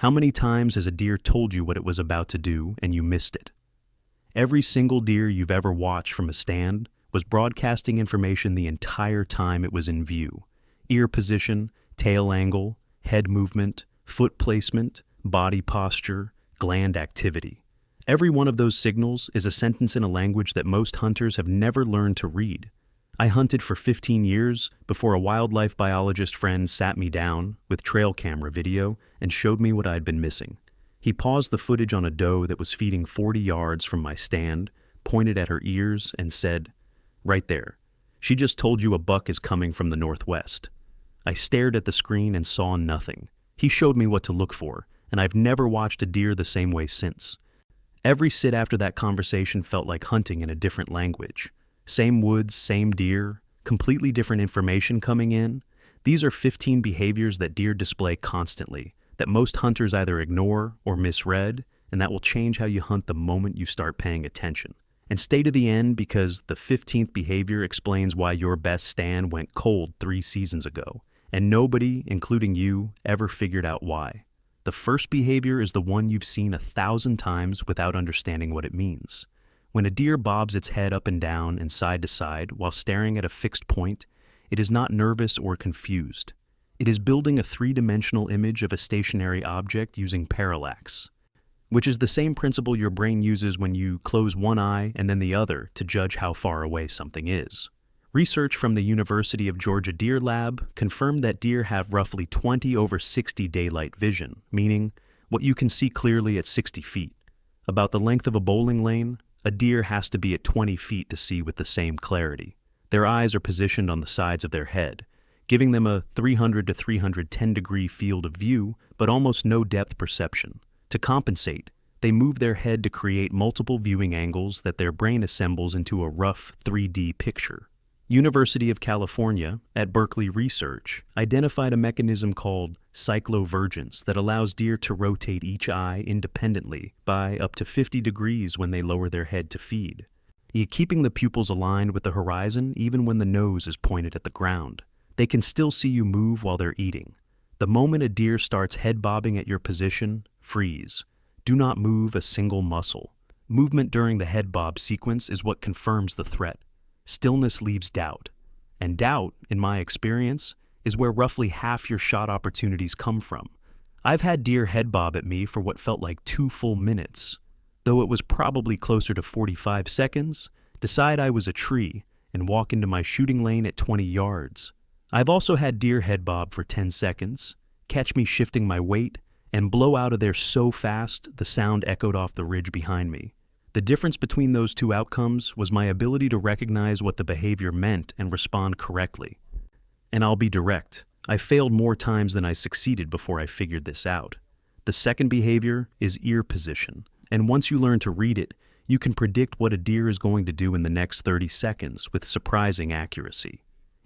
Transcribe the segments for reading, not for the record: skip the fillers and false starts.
How many times has a deer told you what it was about to do and you missed it? Every single deer you've ever watched from a stand was broadcasting information the entire time it was in view. Ear position, tail angle, head movement, foot placement, body posture, gland activity. Every one of those signals is a sentence in a language that most hunters have never learned to read. I hunted for 15 years before a wildlife biologist friend sat me down with trail camera video and showed me what I'd been missing. He paused the footage on a doe that was feeding 40 yards from my stand, pointed at her ears, and said, "Right there. She just told you a buck is coming from the northwest." I stared at the screen and saw nothing. He showed me what to look for, and I've never watched a deer the same way since. Every sit after that conversation felt like hunting in a different language. Same woods, same deer, completely different information coming in. These are 15 behaviors that deer display constantly, that most hunters either ignore or misread, and that will change how you hunt the moment you start paying attention. And stay to the end, because the 15th behavior explains why your best stand went cold 3 seasons ago, and nobody, including you, ever figured out why. The first behavior is the one you've seen 1,000 times without understanding what it means. When a deer bobs its head up and down and side to side while staring at a fixed point, it is not nervous or confused. It is building a 3-dimensional image of a stationary object using parallax, which is the same principle your brain uses when you close one eye and then the other to judge how far away something is. Research from the University of Georgia Deer Lab confirmed that deer have roughly 20/60 daylight vision, meaning what you can see clearly at 60 feet. About the length of a bowling lane, a deer has to be at 20 feet to see with the same clarity. Their eyes are positioned on the sides of their head, giving them a 300 to 310 degree field of view, but almost no depth perception. To compensate, they move their head to create multiple viewing angles that their brain assembles into a rough 3D picture. University of California, at Berkeley Research, identified a mechanism called cyclovergence that allows deer to rotate each eye independently by up to 50 degrees when they lower their head to feed, keeping the pupils aligned with the horizon even when the nose is pointed at the ground. They can still see you move while they're eating. The moment a deer starts head bobbing at your position, freeze. Do not move a single muscle. Movement during the head bob sequence is what confirms the threat. Stillness leaves doubt. And doubt, in my experience, is where roughly half your shot opportunities come from. I've had deer head bob at me for what felt like 2 full minutes. Though it was probably closer to 45 seconds, decide I was a tree and walk into my shooting lane at 20 yards. I've also had deer head bob for 10 seconds, catch me shifting my weight, and blow out of there so fast the sound echoed off the ridge behind me. The difference between those 2 outcomes was my ability to recognize what the behavior meant and respond correctly. And I'll be direct, I failed more times than I succeeded before I figured this out. The second behavior is ear position, and once you learn to read it, you can predict what a deer is going to do in the next 30 seconds with surprising accuracy.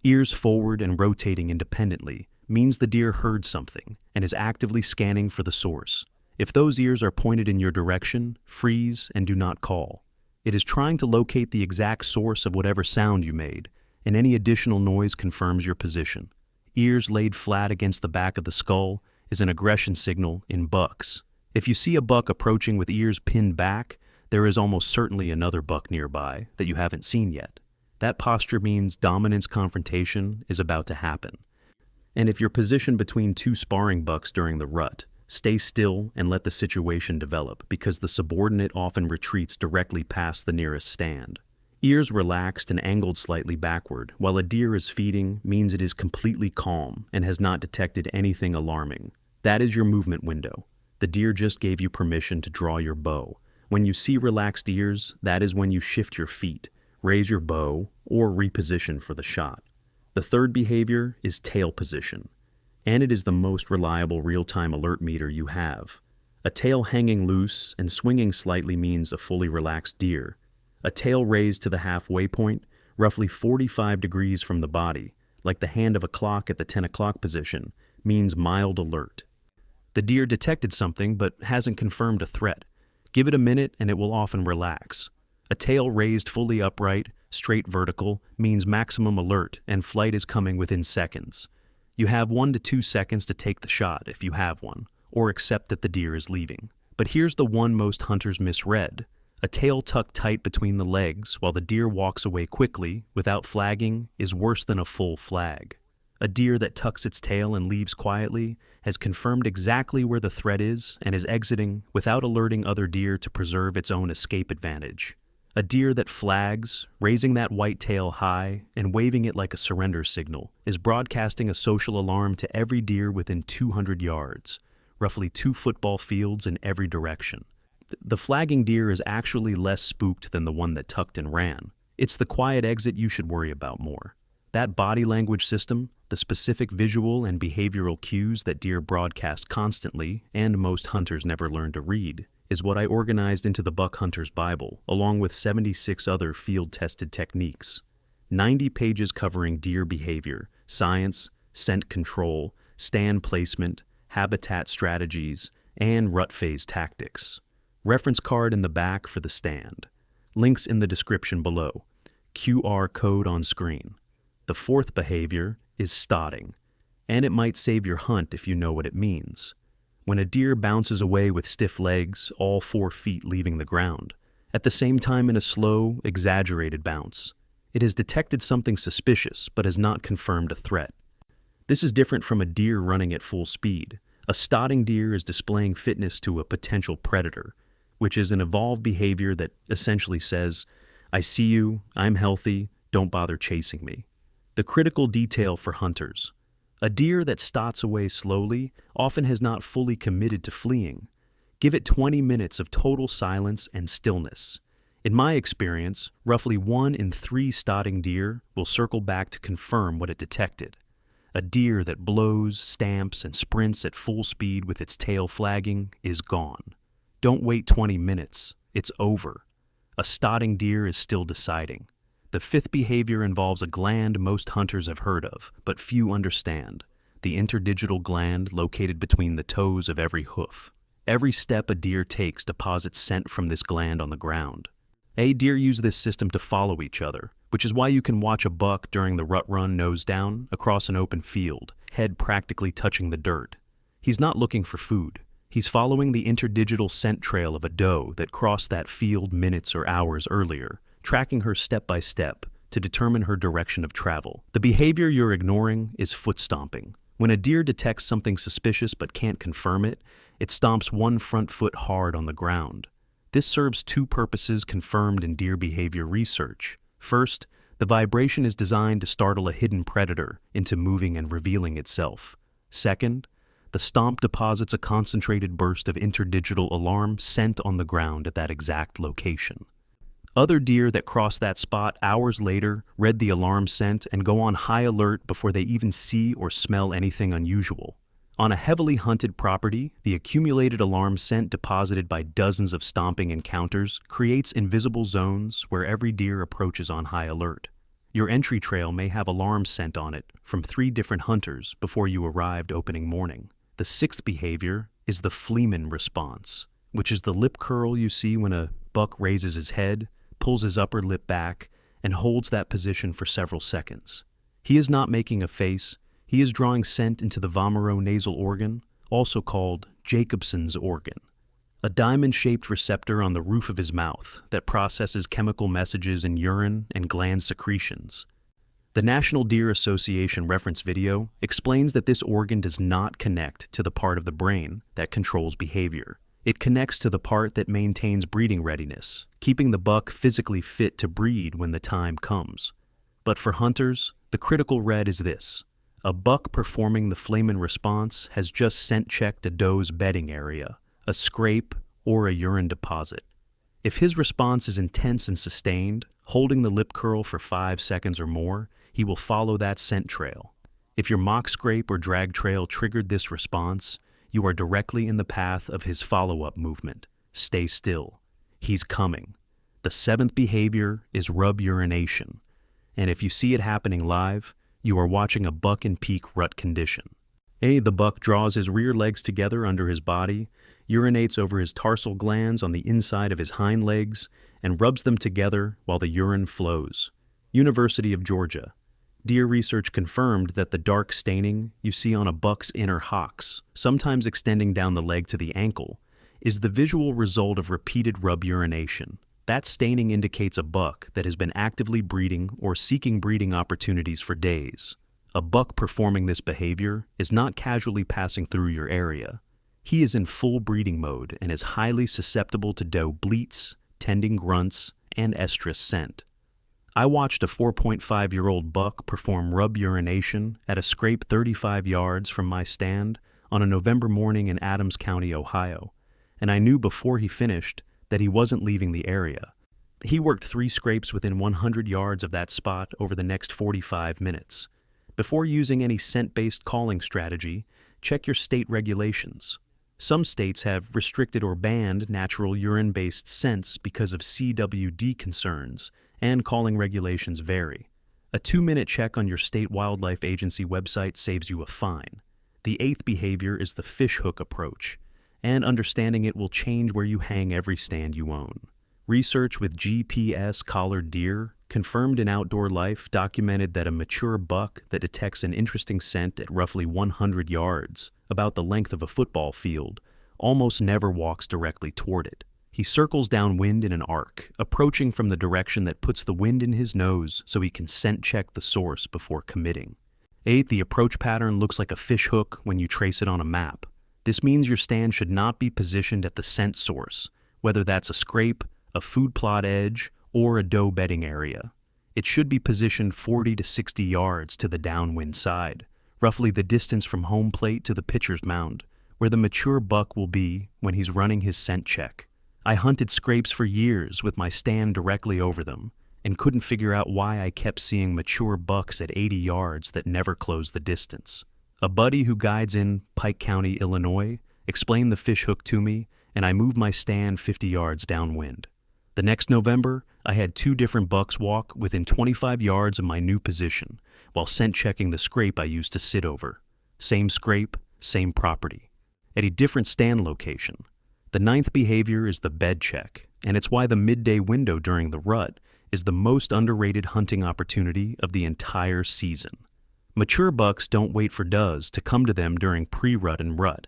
Ears forward and rotating independently means the deer heard something and is actively scanning for the source. If those ears are pointed in your direction, freeze and do not call. It is trying to locate the exact source of whatever sound you made, and any additional noise confirms your position. Ears laid flat against the back of the skull is an aggression signal in bucks. If you see a buck approaching with ears pinned back, there is almost certainly another buck nearby that you haven't seen yet. That posture means dominance confrontation is about to happen. And if you're positioned between 2 sparring bucks during the rut, stay still and let the situation develop, because the subordinate often retreats directly past the nearest stand. Ears relaxed and angled slightly backward while a deer is feeding means it is completely calm and has not detected anything alarming. That is your movement window. The deer just gave you permission to draw your bow. When you see relaxed ears, that is when you shift your feet, raise your bow, or reposition for the shot. The third behavior is tail position, and it is the most reliable real-time alert meter you have. A tail hanging loose and swinging slightly means a fully relaxed deer. A tail raised to the halfway point, roughly 45 degrees from the body, like the hand of a clock at the 10 o'clock position, means mild alert. The deer detected something but hasn't confirmed a threat. Give it a minute and it will often relax. A tail raised fully upright, straight vertical, means maximum alert and flight is coming within seconds. You have 1 to 2 seconds to take the shot if you have one, or accept that the deer is leaving. But here's the one most hunters misread. A tail tucked tight between the legs while the deer walks away quickly, without flagging, is worse than a full flag. A deer that tucks its tail and leaves quietly has confirmed exactly where the threat is and is exiting without alerting other deer to preserve its own escape advantage. A deer that flags, raising that white tail high and waving it like a surrender signal, is broadcasting a social alarm to every deer within 200 yards, roughly 2 football fields in every direction. The flagging deer is actually less spooked than the one that tucked and ran. It's the quiet exit you should worry about more. That body language system, the specific visual and behavioral cues that deer broadcast constantly, and most hunters never learn to read, is what I organized into the Buck Hunter's Bible, along with 76 other field-tested techniques. 90 pages covering deer behavior, science, scent control, stand placement, habitat strategies, and rut phase tactics. Reference card in the back for the stand. Links in the description below. QR code on screen. The fourth behavior is stotting, and it might save your hunt if you know what it means. When a deer bounces away with stiff legs, all 4 feet leaving the ground, at the same time in a slow, exaggerated bounce, it has detected something suspicious but has not confirmed a threat. This is different from a deer running at full speed. A stotting deer is displaying fitness to a potential predator, which is an evolved behavior that essentially says, "I see you, I'm healthy, don't bother chasing me." The critical detail for hunters. A deer that stots away slowly often has not fully committed to fleeing. Give it 20 minutes of total silence and stillness. In my experience, roughly 1 in 3 stotting deer will circle back to confirm what it detected. A deer that blows, stamps, and sprints at full speed with its tail flagging is gone. Don't wait 20 minutes. It's over. A stotting deer is still deciding. The 5th behavior involves a gland most hunters have heard of, but few understand. The interdigital gland located between the toes of every hoof. Every step a deer takes deposits scent from this gland on the ground. Deer use this system to follow each other, which is why you can watch a buck during the rut run nose down across an open field, head practically touching the dirt. He's not looking for food. He's following the interdigital scent trail of a doe that crossed that field minutes or hours earlier, tracking her step by step to determine her direction of travel. The behavior you're ignoring is foot stomping. When a deer detects something suspicious but can't confirm it, it stomps one front foot hard on the ground. This serves 2 purposes confirmed in deer behavior research. First, the vibration is designed to startle a hidden predator into moving and revealing itself. Second, the stomp deposits a concentrated burst of interdigital alarm scent on the ground at that exact location. Other deer that cross that spot hours later read the alarm scent and go on high alert before they even see or smell anything unusual. On a heavily hunted property, the accumulated alarm scent deposited by dozens of stomping encounters creates invisible zones where every deer approaches on high alert. Your entry trail may have alarm scent on it from 3 different hunters before you arrived opening morning. The 6th behavior is the Flehmen response, which is the lip curl you see when a buck raises his head, pulls his upper lip back, and holds that position for several seconds. He is not making a face. He is drawing scent into the vomeronasal organ, also called Jacobson's organ, a diamond-shaped receptor on the roof of his mouth that processes chemical messages in urine and gland secretions. The National Deer Association reference video explains that this organ does not connect to the part of the brain that controls behavior. It connects to the part that maintains breeding readiness, keeping the buck physically fit to breed when the time comes. But for hunters, the critical red is this. A buck performing the Flehmen response has just scent-checked a doe's bedding area, a scrape, or a urine deposit. If his response is intense and sustained, holding the lip curl for 5 seconds or more, he will follow that scent trail. If your mock scrape or drag trail triggered this response, you are directly in the path of his follow-up movement. Stay still. He's coming. The 7th behavior is rub-urination, and if you see it happening live, you are watching a buck in peak rut condition. The buck draws his rear legs together under his body, urinates over his tarsal glands on the inside of his hind legs, and rubs them together while the urine flows. University of Georgia. Deer research confirmed that the dark staining you see on a buck's inner hocks, sometimes extending down the leg to the ankle, is the visual result of repeated rub-urination. That staining indicates a buck that has been actively breeding or seeking breeding opportunities for days. A buck performing this behavior is not casually passing through your area. He is in full breeding mode and is highly susceptible to doe bleats, tending grunts, and estrus scent. I watched a 4.5-year-old buck perform rub-urination at a scrape 35 yards from my stand on a November morning in Adams County, Ohio, and I knew before he finished that he wasn't leaving the area. He worked 3 scrapes within 100 yards of that spot over the next 45 minutes. Before using any scent-based calling strategy, check your state regulations. Some states have restricted or banned natural urine-based scents because of CWD concerns, and calling regulations vary. A 2-minute check on your state wildlife agency website saves you a fine. The 8th behavior is the fishhook approach, and understanding it will change where you hang every stand you own. Research with GPS-collared deer, confirmed in outdoor life, documented that a mature buck that detects an interesting scent at roughly 100 yards, about the length of a football field, almost never walks directly toward it. He circles downwind in an arc, approaching from the direction that puts the wind in his nose so he can scent check the source before committing. 8, the approach pattern looks like a fishhook when you trace it on a map. This means your stand should not be positioned at the scent source, whether that's a scrape, a food plot edge, or a doe bedding area. It should be positioned 40 to 60 yards to the downwind side, roughly the distance from home plate to the pitcher's mound, where the mature buck will be when he's running his scent check. I hunted scrapes for years with my stand directly over them, and couldn't figure out why I kept seeing mature bucks at 80 yards that never closed the distance. A buddy who guides in Pike County, Illinois, explained the fishhook to me, and I moved my stand 50 yards downwind. The next November, I had 2 different bucks walk within 25 yards of my new position, while scent checking the scrape I used to sit over. Same scrape, same property. At a different stand location. The 9th behavior is the bed check, and it's why the midday window during the rut is the most underrated hunting opportunity of the entire season. Mature bucks don't wait for does to come to them during pre-rut and rut.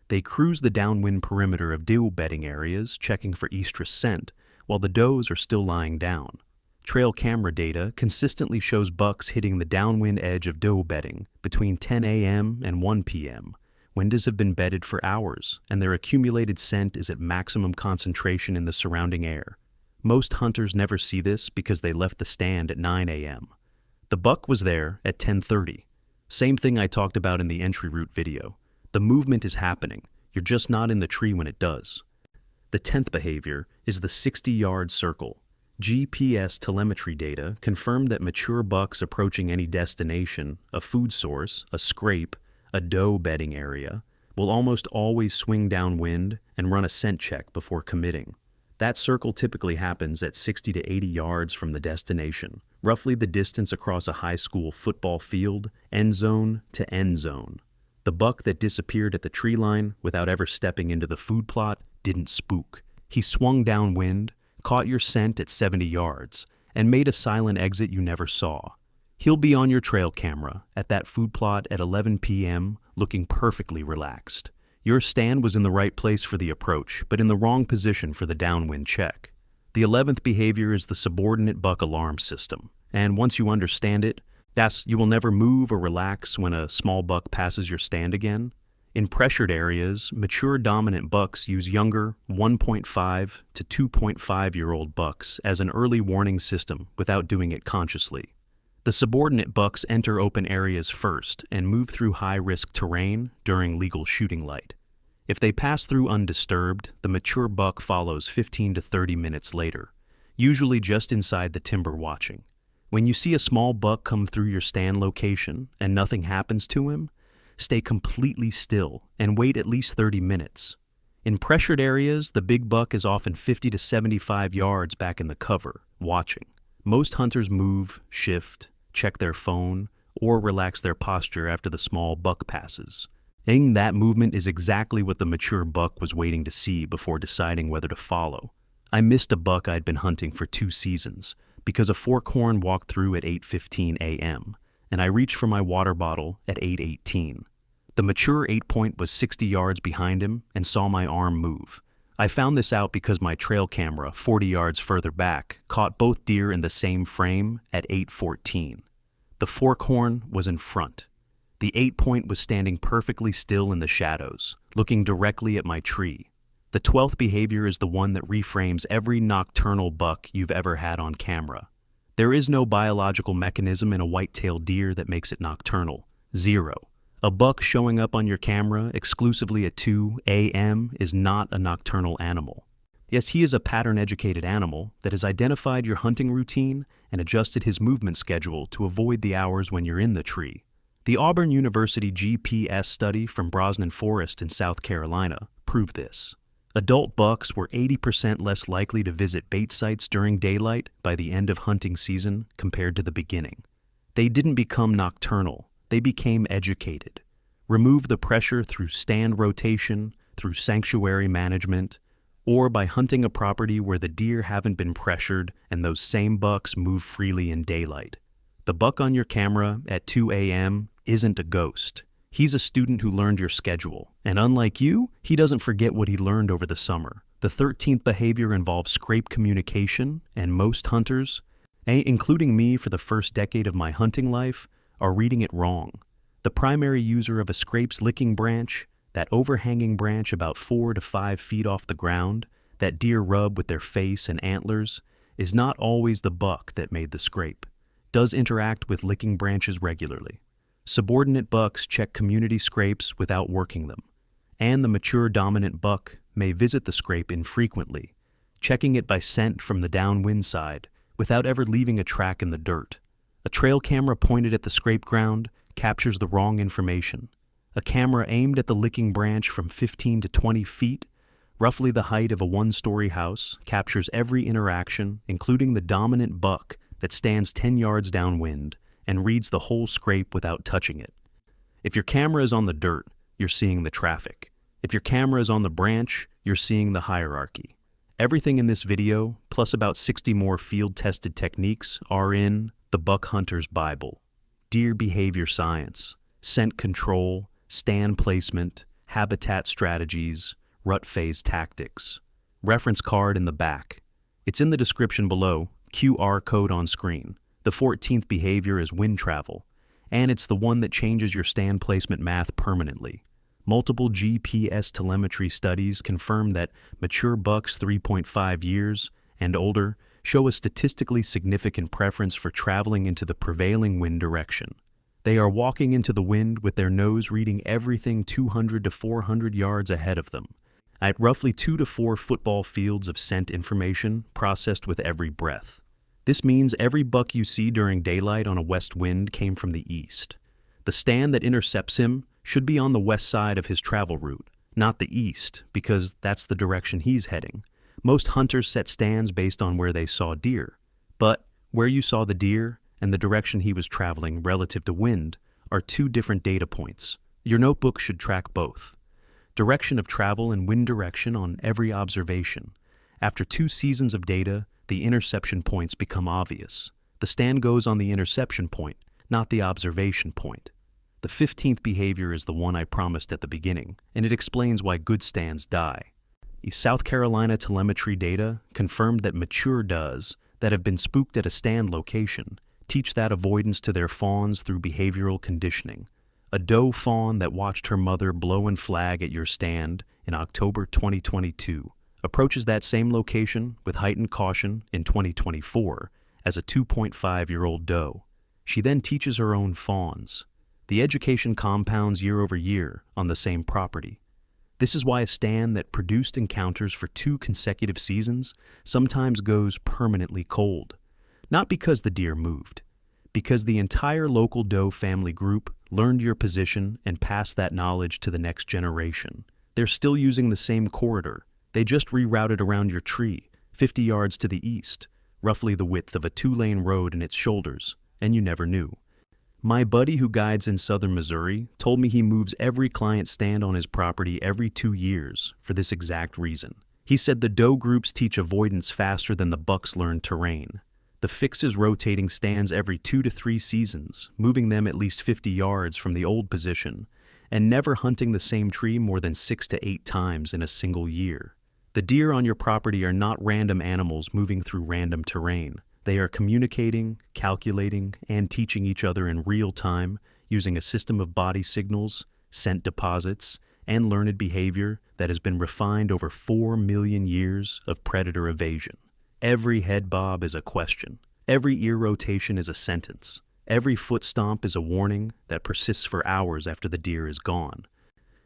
They cruise the downwind perimeter of doe bedding areas, checking for estrus scent, while the does are still lying down. Trail camera data consistently shows bucks hitting the downwind edge of doe bedding between 10 a.m. and 1 p.m. Windows have been bedded for hours, and their accumulated scent is at maximum concentration in the surrounding air. Most hunters never see this because they left the stand at 9 a.m. The buck was there at 10:30. Same thing I talked about in the entry route video. The movement is happening, you're just not in the tree when it does. The 10th behavior is the 60-yard circle. GPS telemetry data confirmed that mature bucks approaching any destination, a food source, a scrape, a doe bedding area, will almost always swing downwind and run a scent check before committing. That circle typically happens at 60 to 80 yards from the destination, roughly the distance across a high school football field, end zone to end zone. The buck that disappeared at the tree line without ever stepping into the food plot didn't spook. He swung downwind, caught your scent at 70 yards, and made a silent exit you never saw. He'll be on your trail camera at that food plot at 11 p.m., looking perfectly relaxed. Your stand was in the right place for the approach, but in the wrong position for the downwind check. The 11th behavior is the subordinate buck alarm system, and once you understand it, you will never move or relax when a small buck passes your stand again. In pressured areas, mature dominant bucks use younger 1.5 to 2.5-year-old bucks as an early warning system without doing it consciously. The subordinate bucks enter open areas first and move through high-risk terrain during legal shooting light. If they pass through undisturbed, the mature buck follows 15 to 30 minutes later, usually just inside the timber watching. When you see a small buck come through your stand location and nothing happens to him, stay completely still and wait at least 30 minutes. In pressured areas, the big buck is often 50 to 75 yards back in the cover, watching. Most hunters move, shift, check their phone, or relax their posture after the small buck passes. And that movement is exactly what the mature buck was waiting to see before deciding whether to follow. I missed a buck I'd been hunting for 2 seasons because a forkhorn walked through at 8:15 a.m. and I reached for my water bottle at 8:18. The mature 8-point was 60 yards behind him and saw my arm move. I found this out because my trail camera, 40 yards further back, caught both deer in the same frame at 8:14. The forkhorn was in front. The 8-point was standing perfectly still in the shadows, looking directly at my tree. The 12th behavior is the one that reframes every nocturnal buck you've ever had on camera. There is no biological mechanism in a white-tailed deer that makes it nocturnal. Zero. A buck showing up on your camera exclusively at 2 a.m. is not a nocturnal animal. Yes, he is a pattern-educated animal that has identified your hunting routine and adjusted his movement schedule to avoid the hours when you're in the tree. The Auburn University GPS study from Brosnan Forest in South Carolina proved this. Adult bucks were 80% less likely to visit bait sites during daylight by the end of hunting season compared to the beginning. They didn't become nocturnal. They became educated. Remove the pressure through stand rotation, through sanctuary management, or by hunting a property where the deer haven't been pressured and those same bucks move freely in daylight. The buck on your camera at 2 a.m. isn't a ghost. He's a student who learned your schedule, and unlike you, he doesn't forget what he learned over the summer. The 13th behavior involves scrape communication, and most hunters, including me for the first decade of my hunting life, are reading it wrong. The primary user of a scrape's licking branch, that overhanging branch about 4 to 5 feet off the ground, that deer rub with their face and antlers, is not always the buck that made the scrape. Does interact with licking branches regularly. Subordinate bucks check community scrapes without working them, and the mature dominant buck may visit the scrape infrequently, checking it by scent from the downwind side without ever leaving a track in the dirt. A trail camera pointed at the scrape ground captures the wrong information. A camera aimed at the licking branch from 15 to 20 feet, roughly the height of a one-story house, captures every interaction, including the dominant buck that stands 10 yards downwind and reads the whole scrape without touching it. If your camera is on the dirt, you're seeing the traffic. If your camera is on the branch, you're seeing the hierarchy. Everything in this video, plus about 60 more field-tested techniques, are in the Buck Hunter's Bible. Deer behavior science, scent control, stand placement, habitat strategies, rut phase tactics. Reference card in the back. It's in the description below, QR code on screen. The 14th behavior is wind travel, and it's the one that changes your stand placement math permanently. Multiple GPS telemetry studies confirm that mature bucks 3.5 years and older show a statistically significant preference for traveling into the prevailing wind direction. They are walking into the wind with their nose reading everything 200 to 400 yards ahead of them, at roughly 2 to 4 football fields of scent information processed with every breath. This means every buck you see during daylight on a west wind came from the east. The stand that intercepts him should be on the west side of his travel route, not the east, because that's the direction he's heading. Most hunters set stands based on where they saw deer, but where you saw the deer and the direction he was traveling relative to wind are two different data points. Your notebook should track both. Direction of travel and wind direction on every observation. After 2 seasons of data, the interception points become obvious. The stand goes on the interception point, not the observation point. The 15th behavior is the one I promised at the beginning, and it explains why good stands die. South Carolina telemetry data confirmed that mature does that have been spooked at a stand location teach that avoidance to their fawns through behavioral conditioning. A doe fawn that watched her mother blow and flag at your stand in October 2022 approaches that same location with heightened caution in 2024 as a 2.5-year-old doe. She then teaches her own fawns. The education compounds year over year on the same property. This is why a stand that produced encounters for 2 consecutive seasons sometimes goes permanently cold. Not because the deer moved, because the entire local doe family group learned your position and passed that knowledge to the next generation. They're still using the same corridor. They just rerouted around your tree, 50 yards to the east, roughly the width of a 2-lane road in its shoulders, and you never knew. My buddy who guides in southern Missouri told me he moves every client stand on his property every 2 years for this exact reason. He said the doe groups teach avoidance faster than the bucks learn terrain. The fix is rotating stands every 2 to 3 seasons, moving them at least 50 yards from the old position, and never hunting the same tree more than 6 to 8 times in a single year. The deer on your property are not random animals moving through random terrain. They are communicating, calculating, and teaching each other in real time using a system of body signals, scent deposits, and learned behavior that has been refined over 4 million years of predator evasion. Every head bob is a question. Every ear rotation is a sentence. Every foot stomp is a warning that persists for hours after the deer is gone.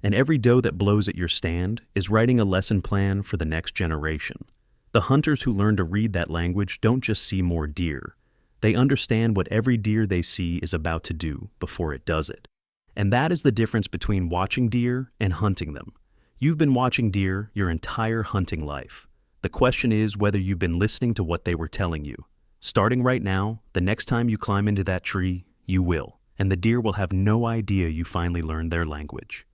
And every doe that blows at your stand is writing a lesson plan for the next generation. The hunters who learn to read that language don't just see more deer. They understand what every deer they see is about to do before it does it. And that is the difference between watching deer and hunting them. You've been watching deer your entire hunting life. The question is whether you've been listening to what they were telling you. Starting right now, the next time you climb into that tree, you will, and the deer will have no idea you finally learned their language.